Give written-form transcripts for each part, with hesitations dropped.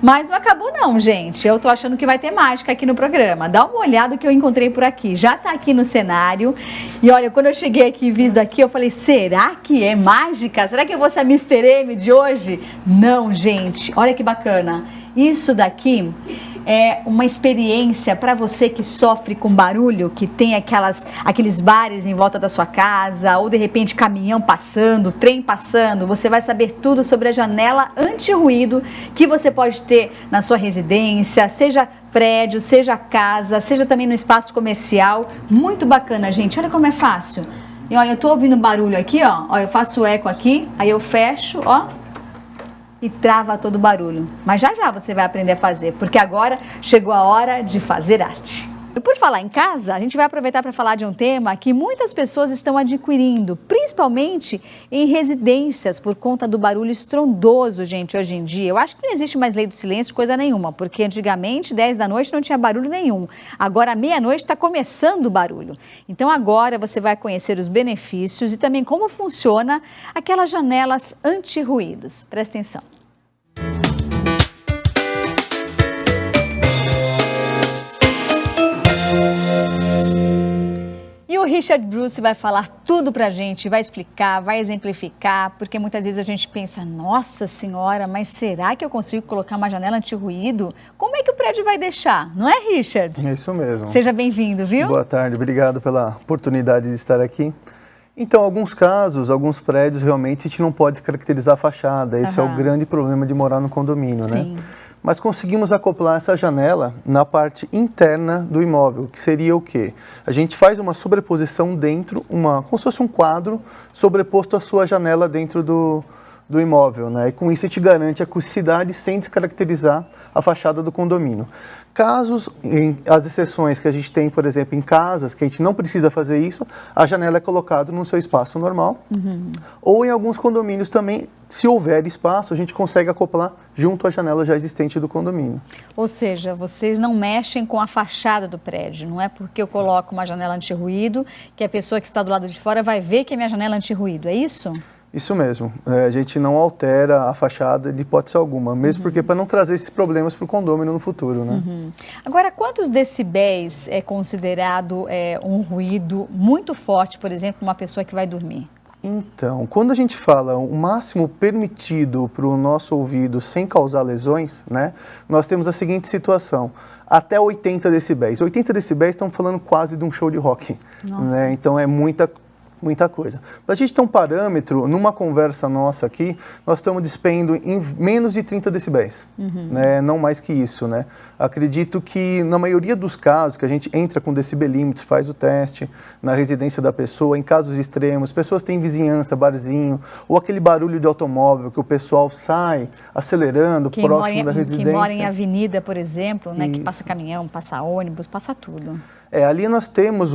Mas não acabou não, gente. Eu tô achando que vai ter mágica aqui no programa. Dá uma olhada no que eu encontrei por aqui. Já tá aqui no cenário. E olha, quando eu cheguei aqui e vi isso daqui, eu falei, será que é mágica? Será que eu vou ser a Mr. M de hoje? Não, gente. Olha que bacana. Isso daqui é uma experiência para você que sofre com barulho, que tem aqueles bares em volta da sua casa, ou de repente caminhão passando, trem passando. Você vai saber tudo sobre a janela anti-ruído que você pode ter na sua residência, seja prédio, seja casa, seja também no espaço comercial. Muito bacana, gente. Olha como é fácil. E olha, eu tô ouvindo barulho aqui, ó. Ó, eu faço eco aqui, aí eu fecho, ó. E trava todo o barulho. Mas já já você vai aprender a fazer, porque agora chegou a hora de fazer arte. E por falar em casa, a gente vai aproveitar para falar de um tema que muitas pessoas estão adquirindo, principalmente em residências, por conta do barulho estrondoso, gente, hoje em dia. Eu acho que não existe mais lei do silêncio, coisa nenhuma, porque antigamente, 10 da noite, não tinha barulho nenhum. Agora, meia-noite, está começando o barulho. Então, agora você vai conhecer os benefícios e também como funciona aquelas janelas anti-ruídos. Presta atenção. E o Richard Bruce vai falar tudo pra gente, vai explicar, vai exemplificar, porque muitas vezes a gente pensa, nossa senhora, mas será que eu consigo colocar uma janela anti-ruído? Como é que o prédio vai deixar? Não é, Richard? É isso mesmo. Seja bem-vindo, viu? Boa tarde, obrigado pela oportunidade de estar aqui. Então, alguns casos, alguns prédios, realmente a gente não pode caracterizar a fachada. Esse é o grande problema de morar no condomínio, Sim. né? Mas conseguimos acoplar essa janela na parte interna do imóvel, que seria o quê? A gente faz uma sobreposição dentro, como se fosse um quadro sobreposto à sua janela dentro do imóvel, né? E com isso a gente garante a acusticidade sem descaracterizar a fachada do condomínio. Casos, as exceções que a gente tem, por exemplo, em casas, que a gente não precisa fazer isso, a janela é colocada no seu espaço normal. Ou em alguns condomínios também, se houver espaço, a gente consegue acoplar junto à janela já existente do condomínio. Ou seja, vocês não mexem com a fachada do prédio. Não é porque eu coloco uma janela anti-ruído que a pessoa que está do lado de fora vai ver que é minha janela anti-ruído. É isso? Isso mesmo, a gente não altera a fachada de hipótese alguma, mesmo porque para não trazer esses problemas para o condomínio no futuro, né? Agora, quantos decibéis é considerado um ruído muito forte, por exemplo, uma pessoa que vai dormir? Então, quando a gente fala o máximo permitido para o nosso ouvido sem causar lesões, né, nós temos a seguinte situação, até 80 decibéis. 80 decibéis estamos falando quase de um show de rock, né? Então é muita coisa. Para a gente ter um parâmetro, numa conversa nossa aqui, nós estamos despendo em menos de 30 decibéis, né? Não mais que isso, né? Acredito que na maioria dos casos que a gente entra com decibelímetros, faz o teste na residência da pessoa, em casos extremos, pessoas têm vizinhança, barzinho, ou aquele barulho de automóvel que o pessoal sai acelerando próximo da residência. Quem mora em avenida, por exemplo, né, que passa caminhão, passa ônibus, passa tudo. Ali nós temos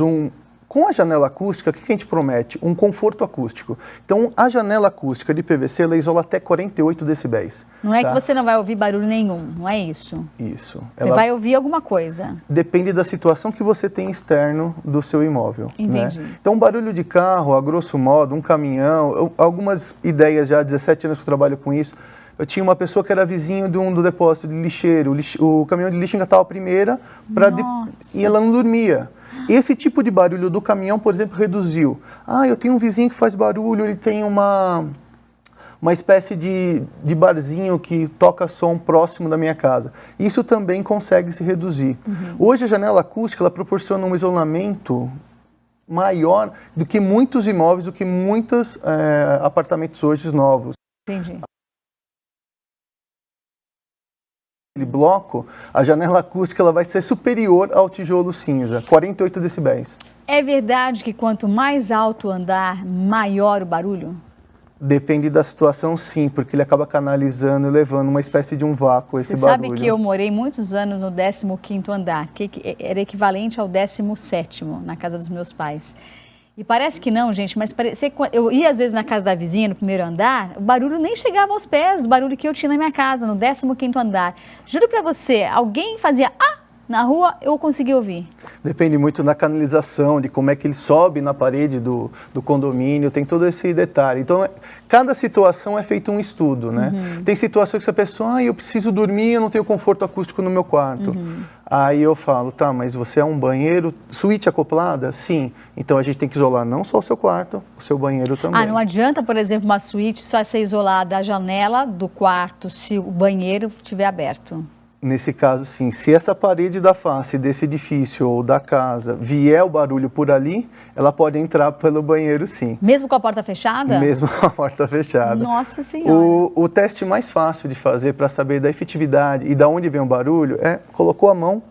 com a janela acústica, o que a gente promete? Um conforto acústico. Então, a janela acústica de PVC, ela isola até 48 decibéis. Não é que você não vai ouvir barulho nenhum, não é isso? Isso. Você vai ouvir alguma coisa. Depende da situação que você tem externo do seu imóvel. Entendi. Né? Então, um barulho de carro, a grosso modo, um caminhão, algumas ideias já há 17 anos que eu trabalho com isso. Eu tinha uma pessoa que era vizinho do depósito de lixeiro, o caminhão de lixo engatava a primeira e ela não dormia. Esse tipo de barulho do caminhão, por exemplo, reduziu. Eu tenho um vizinho que faz barulho, ele tem uma espécie de barzinho que toca som próximo da minha casa. Isso também consegue se reduzir. Hoje a janela acústica ela proporciona um isolamento maior do que muitos imóveis, do que muitos apartamentos hoje novos. Entendi. Bloco, a janela acústica ela vai ser superior ao tijolo cinza, 48 decibéis. É verdade que quanto mais alto o andar, maior o barulho? Depende da situação, sim, porque ele acaba canalizando e levando uma espécie de um vácuo esse barulho. Você sabe que eu morei muitos anos no 15º andar, que era equivalente ao 17º, na casa dos meus pais. E parece que não, gente, mas eu ia às vezes na casa da vizinha, no primeiro andar, o barulho nem chegava aos pés do barulho que eu tinha na minha casa, no 15º andar. Juro pra você, alguém fazia na rua, eu consegui ouvir? Depende muito da canalização, de como é que ele sobe na parede do condomínio, tem todo esse detalhe. Então, cada situação é feito um estudo, né? Tem situações que a pessoa, eu preciso dormir, eu não tenho conforto acústico no meu quarto. Aí eu falo, tá, mas você é um banheiro, suíte acoplada? Sim. Então a gente tem que isolar não só o seu quarto, o seu banheiro também. Ah, não adianta, por exemplo, uma suíte só ser isolada a janela do quarto se o banheiro estiver aberto. Nesse caso, sim. Se essa parede da face desse edifício ou da casa vier o barulho por ali, ela pode entrar pelo banheiro, sim. Mesmo com a porta fechada? Mesmo com a porta fechada. Nossa Senhora. O teste mais fácil de fazer para saber da efetividade e da onde vem o barulho é colocou a mão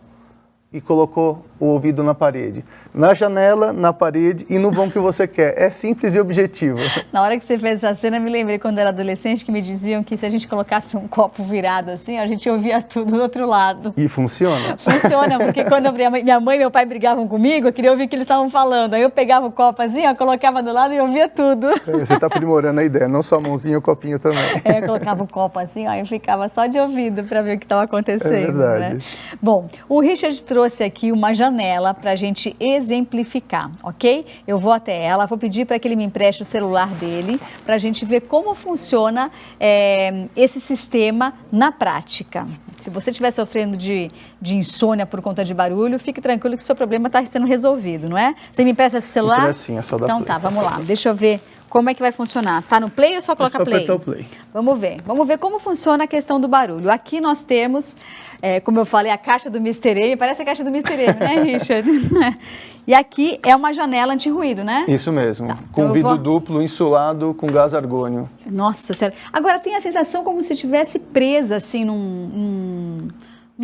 e colocou o ouvido na parede. Na janela, na parede e no vão que você quer. É simples e objetivo. Na hora que você fez essa cena, eu me lembrei quando eu era adolescente que me diziam que se a gente colocasse um copo virado assim, a gente ouvia tudo do outro lado. E funciona? Funciona, porque quando minha mãe e meu pai brigavam comigo, eu queria ouvir o que eles estavam falando. Aí eu pegava o copo assim, ó, colocava do lado e ouvia tudo. Você está aprimorando a ideia, não só a mãozinha, o copinho também. Eu colocava o copo assim, ó, e ficava só de ouvido para ver o que estava acontecendo. É verdade. Né? Bom, o Richard trouxe aqui uma janela para a gente exemplificar, ok? Eu vou até ela, vou pedir para que ele me empreste o celular dele para a gente ver como funciona esse sistema na prática. Se você estiver sofrendo de insônia por conta de barulho, fique tranquilo que o seu problema está sendo resolvido, não é? Você me empresta o celular? Sim, é só dar então play. Tá, vamos lá. Deixa eu ver como é que vai funcionar. Tá no play ou só coloca play? Apertar o play. Vamos ver como funciona a questão do barulho. Aqui nós temos, como eu falei, a caixa do Mr. M. Parece a caixa do Mr. M, né, Richard? E aqui é uma janela anti-ruído, né? Isso mesmo. Tá, Com então vidro duplo, insulado, com gás argônio. Nossa Senhora. Agora tem a sensação como se estivesse presa, assim, num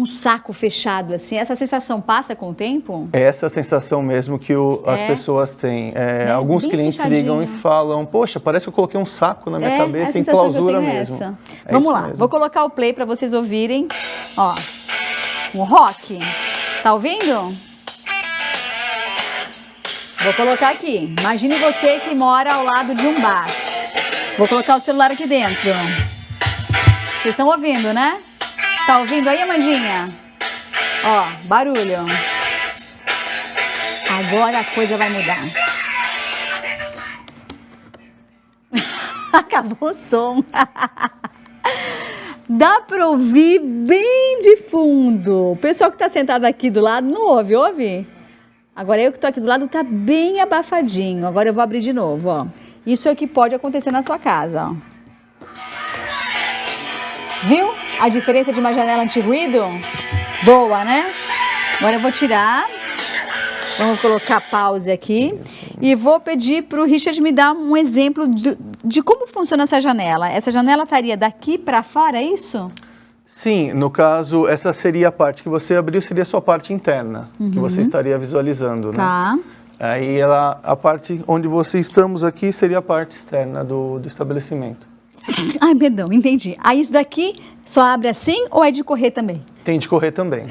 saco fechado, assim. Essa sensação passa com o tempo? É essa sensação mesmo que as pessoas têm. Alguns clientes ligam e falam, poxa, parece que eu coloquei um saco na minha cabeça em clausura mesmo. Vamos lá, vou colocar o play para vocês ouvirem. Ó, um rock. Tá ouvindo? Vou colocar aqui. Imagine você que mora ao lado de um bar. Vou colocar o celular aqui dentro. Vocês estão ouvindo, né? Tá ouvindo aí, Amandinha? Ó, barulho. Agora a coisa vai mudar. Acabou o som. Dá para ouvir bem de fundo. O pessoal que está sentado aqui do lado não ouve, ouve? Agora eu que estou aqui do lado tá bem abafadinho. Agora eu vou abrir de novo, ó. Isso é o que pode acontecer na sua casa, ó. Viu a diferença de uma janela anti-ruído? Boa, né? Agora eu vou tirar. Vamos colocar pause aqui. E vou pedir para o Richard me dar um exemplo de como funciona essa janela. Essa janela estaria daqui para fora, é isso? Sim, no caso, essa seria a parte que você abriu, seria a sua parte interna, que você estaria visualizando, né? Tá. Aí a parte onde estamos aqui seria a parte externa do estabelecimento. Ai, perdão, entendi. Aí isso daqui só abre assim ou é de correr também? Tem de correr também.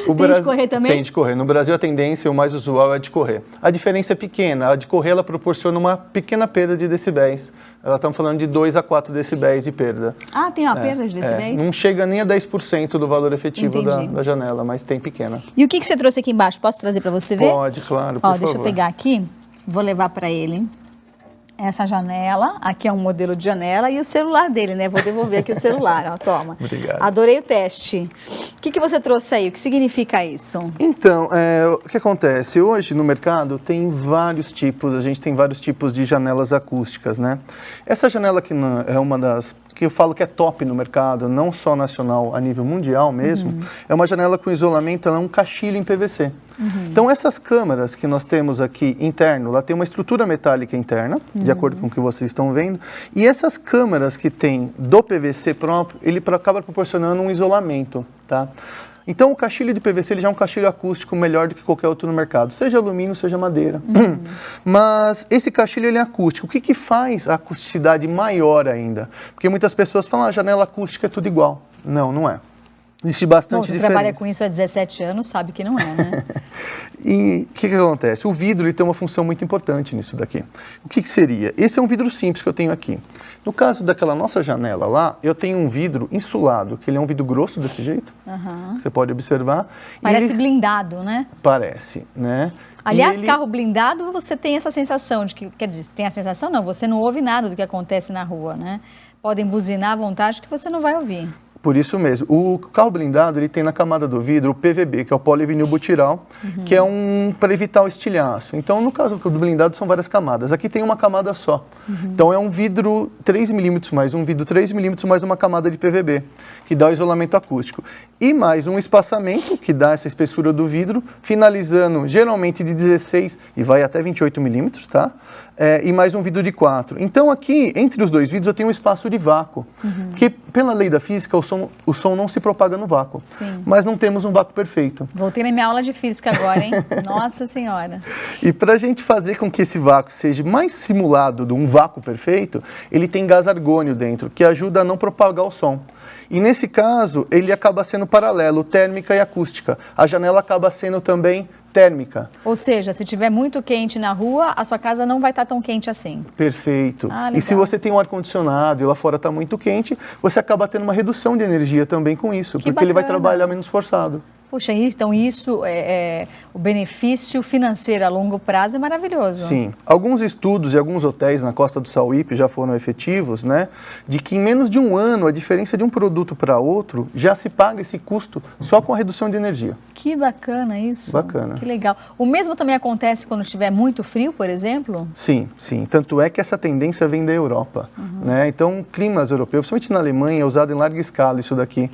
Tem de correr também? Tem de correr. No Brasil a tendência, o mais usual é de correr. A diferença é pequena. A de correr ela proporciona uma pequena perda de decibéis. Estamos falando de 2 a 4 decibéis de perda. Ah, tem uma perda de decibéis? Não chega nem a 10% do valor efetivo da janela, mas tem pequena. E o que você trouxe aqui embaixo? Posso trazer para você ver? Pode, claro, por Ó, favor. deixa eu pegar aqui, vou levar para ele essa janela. Aqui é um modelo de janela e o celular dele, né? Vou devolver aqui o celular, ó, toma. Obrigado. Adorei o teste. O que você trouxe aí? O que significa isso? Então, o que acontece? Hoje no mercado tem vários tipos, a gente tem vários tipos de janelas acústicas, né? Essa janela aqui é uma das que eu falo que é top no mercado, não só nacional, a nível mundial mesmo, é uma janela com isolamento, ela é um caixilho em PVC. Então essas câmaras que nós temos aqui interno, ela tem uma estrutura metálica interna, de acordo com o que vocês estão vendo, e essas câmaras que tem do PVC próprio, ele acaba proporcionando um isolamento, tá? Então o caixilho de PVC ele já é um caixilho acústico melhor do que qualquer outro no mercado, seja alumínio, seja madeira. Mas esse caixilho ele é acústico. O que faz a acusticidade maior ainda? Porque muitas pessoas falam, a janela acústica é tudo igual. Não, não é. Existe bastante Você diferença. trabalha com isso há 17 anos, sabe que não é, né? E o que acontece? O vidro ele tem uma função muito importante nisso daqui. O que seria? Esse é um vidro simples que eu tenho aqui. No caso daquela nossa janela lá, eu tenho um vidro insulado, que ele é um vidro grosso desse jeito. Você pode observar. Parece blindado, né? Parece, né? Aliás, carro blindado, você tem essa sensação de que, quer dizer, tem a sensação não, você não ouve nada do que acontece na rua, né? Podem buzinar à vontade que você não vai ouvir. Por isso mesmo. O carro blindado, ele tem na camada do vidro o PVB, que é o polivinilbutiral, que é para evitar o estilhaço. Então, no caso do blindado, são várias camadas. Aqui tem uma camada só. Então, é um vidro 3 milímetros mais um vidro 3 milímetros mais uma camada de PVB, que dá o isolamento acústico. E mais um espaçamento, que dá essa espessura do vidro, finalizando geralmente de 16 e vai até 28 milímetros, tá? E mais um vidro de 4. Então, aqui, entre os dois vidros, eu tenho um espaço de vácuo. Porque, pela lei da física, o som não se propaga no vácuo. Sim. Mas não temos um vácuo perfeito. Voltei na minha aula de física agora, hein? Nossa Senhora. E para a gente fazer com que esse vácuo seja mais simulado de um vácuo perfeito, ele tem gás argônio dentro, que ajuda a não propagar o som. E nesse caso, ele acaba sendo paralelo, térmica e acústica. A janela acaba sendo também térmica. Ou seja, se tiver muito quente na rua, a sua casa não vai estar tão quente assim. Perfeito. Ah, e se você tem um ar-condicionado e lá fora está muito quente, você acaba tendo uma redução de energia também com isso, porque ele vai trabalhar menos forçado. Puxa, então isso, o benefício financeiro a longo prazo é maravilhoso. Sim. Alguns estudos e alguns hotéis na Costa do Sauípe já foram efetivos, né? De que em menos de um ano, a diferença de um produto para outro, já se paga esse custo só com a redução de energia. Que bacana isso. Bacana. Que legal. O mesmo também acontece quando estiver muito frio, por exemplo? Sim, sim. Tanto é que essa tendência vem da Europa, né? Então, climas europeus, principalmente na Alemanha, é usado em larga escala isso daqui.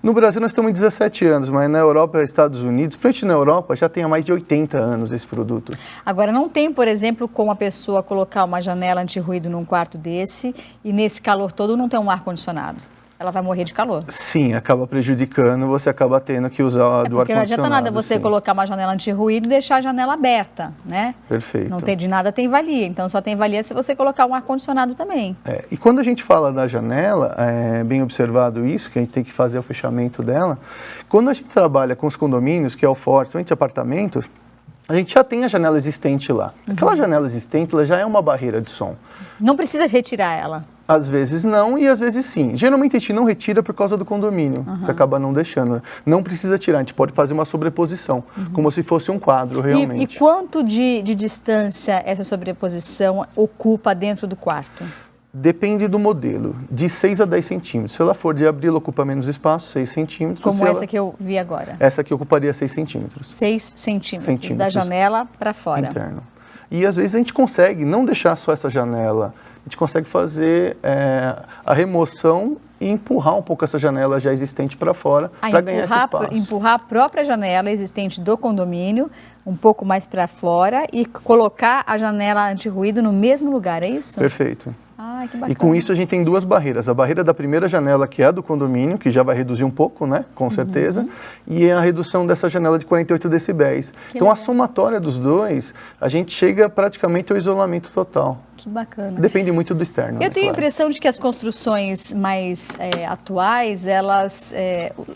No Brasil nós estamos em 17 anos, mas na Europa e Estados Unidos, principalmente na Europa, já tem há mais de 80 anos esse produto. Agora, não tem, por exemplo, como a pessoa colocar uma janela anti-ruído num quarto desse e nesse calor todo não ter um ar-condicionado. Ela vai morrer de calor. Sim, acaba prejudicando, você acaba tendo que usar do ar-condicionado. Porque não adianta nada você colocar uma janela anti-ruído e deixar a janela aberta, né? Perfeito. Não tem de nada, tem valia. Então, só tem valia se você colocar um ar-condicionado também. E quando a gente fala da janela, é bem observado isso, que a gente tem que fazer o fechamento dela. Quando a gente trabalha com os condomínios, que é o forte, principalmente apartamentos, a gente já tem a janela existente lá. Aquela janela existente, ela já é uma barreira de som. Não precisa retirar ela. Às vezes não e às vezes sim. Geralmente a gente não retira por causa do condomínio, que acaba não deixando. Não precisa tirar, a gente pode fazer uma sobreposição, como se fosse um quadro realmente. E quanto de distância essa sobreposição ocupa dentro do quarto? Depende do modelo, de 6 a 10 centímetros. Se ela for de abril, ela ocupa menos espaço, 6 centímetros. Como essa que eu vi agora? Essa aqui ocuparia 6 centímetros. 6 centímetros da janela para fora. Interno. E às vezes a gente consegue não deixar só essa janela, a gente consegue fazer a remoção e empurrar um pouco essa janela já existente para fora para ganhar esse espaço. Empurrar a própria janela existente do condomínio um pouco mais para fora e colocar a janela anti-ruído no mesmo lugar, é isso? Perfeito. Ah, que bacana. E com isso a gente tem duas barreiras. A barreira da primeira janela, que é a do condomínio, que já vai reduzir um pouco, né? Com certeza. E a redução dessa janela de 48 decibéis. Então, a somatória dos dois, a gente chega praticamente ao isolamento total. Que bacana. Depende muito do externo. Eu tenho a impressão de que as construções mais atuais,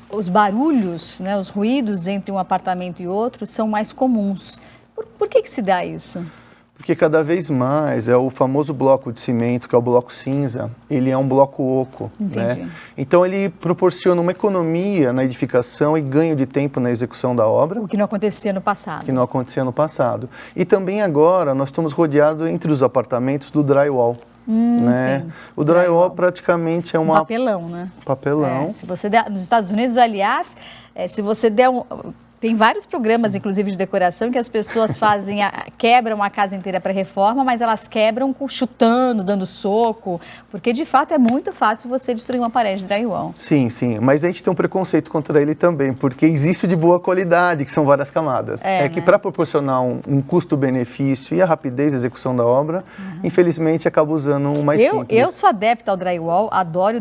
os barulhos, né, os ruídos entre um apartamento e outro são mais comuns. Por que se dá isso? Porque cada vez mais o famoso bloco de cimento, que é o bloco cinza, ele é um bloco oco. Entendi. Né? Então ele proporciona uma economia na edificação e ganho de tempo na execução da obra. O que não acontecia no passado. Que não acontecia no passado. E também agora nós estamos rodeados entre os apartamentos do drywall. Né? Sim. O drywall praticamente é uma... Papelão, né? Papelão. Se você der, nos Estados Unidos, aliás, se você der tem vários programas, inclusive, de decoração, que as pessoas fazem, quebram a casa inteira para reforma, mas elas quebram chutando, dando soco, porque, de fato, é muito fácil você destruir uma parede de drywall. Sim, sim, mas a gente tem um preconceito contra ele também, porque existe de boa qualidade, que são várias camadas. Que para proporcionar um custo-benefício e a rapidez de execução da obra, infelizmente, acaba usando um mais simples. Eu sou adepta ao drywall, adoro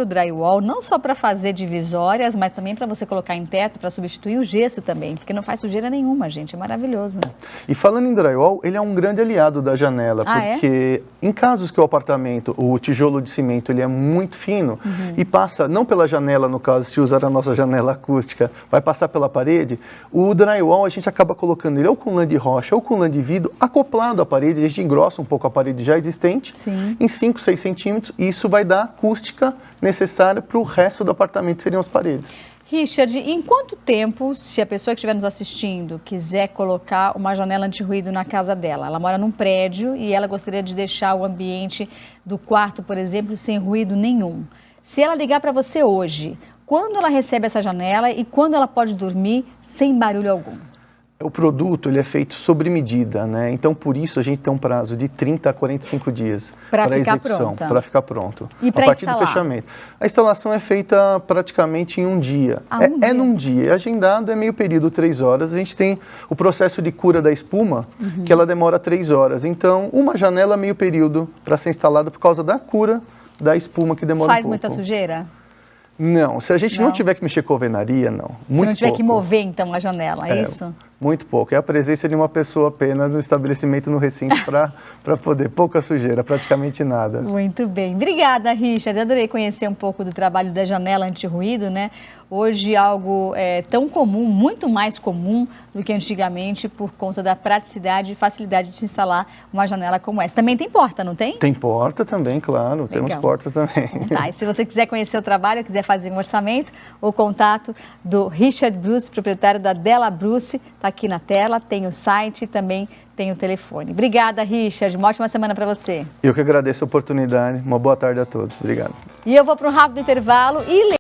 o drywall, não só para fazer divisórias, mas também para você colocar em teto, para substituir o gesso gesso também, porque não faz sujeira nenhuma, gente, é maravilhoso. E falando em drywall, ele é um grande aliado da janela, porque em casos que o apartamento, o tijolo de cimento, ele é muito fino e passa, não pela janela, no caso, se usar a nossa janela acústica, vai passar pela parede, o drywall a gente acaba colocando ele ou com lã de rocha ou com lã de vidro acoplado à parede, a gente engrossa um pouco a parede já existente, em 5, 6 centímetros, e isso vai dar a acústica necessária para o resto do apartamento, que seriam as paredes. Richard, em quanto tempo, se a pessoa que estiver nos assistindo quiser colocar uma janela anti-ruído na casa dela, ela mora num prédio e ela gostaria de deixar o ambiente do quarto, por exemplo, sem ruído nenhum. Se ela ligar para você hoje, quando ela recebe essa janela e quando ela pode dormir sem barulho algum? O produto ele é feito sobre medida, né? Então, por isso, a gente tem um prazo de 30 a 45 dias para a execução, para ficar pronto. E para instalar? Do fechamento. A instalação é feita praticamente em um dia. É num dia. É agendado, é meio período, 3 horas. A gente tem o processo de cura da espuma, que ela demora 3 horas. Então, uma janela, meio período para ser instalada por causa da cura da espuma, que demora um pouco. Faz muita sujeira? Não, se a gente não tiver que mexer com alvenaria, não. Muito se não tiver pouco. que mover, então, a janela, é isso? Muito pouco. É a presença de uma pessoa apenas no estabelecimento, no recinto, para poder. Pouca sujeira, praticamente nada. Muito bem. Obrigada, Richard. Adorei conhecer um pouco do trabalho da janela anti-ruído, né? Hoje algo tão comum, muito mais comum do que antigamente, por conta da praticidade e facilidade de se instalar uma janela como essa. Também tem porta, não tem? Tem porta também, claro. Legal. Temos portas também. Então, tá. E se você quiser conhecer o trabalho, quiser fazer um orçamento, o contato do Richard Bruce, proprietário da Della Bruce, está aqui na tela, tem o site e também tem o telefone. Obrigada, Richard. Uma ótima semana para você. Eu que agradeço a oportunidade. Uma boa tarde a todos. Obrigado. E eu vou para um rápido intervalo e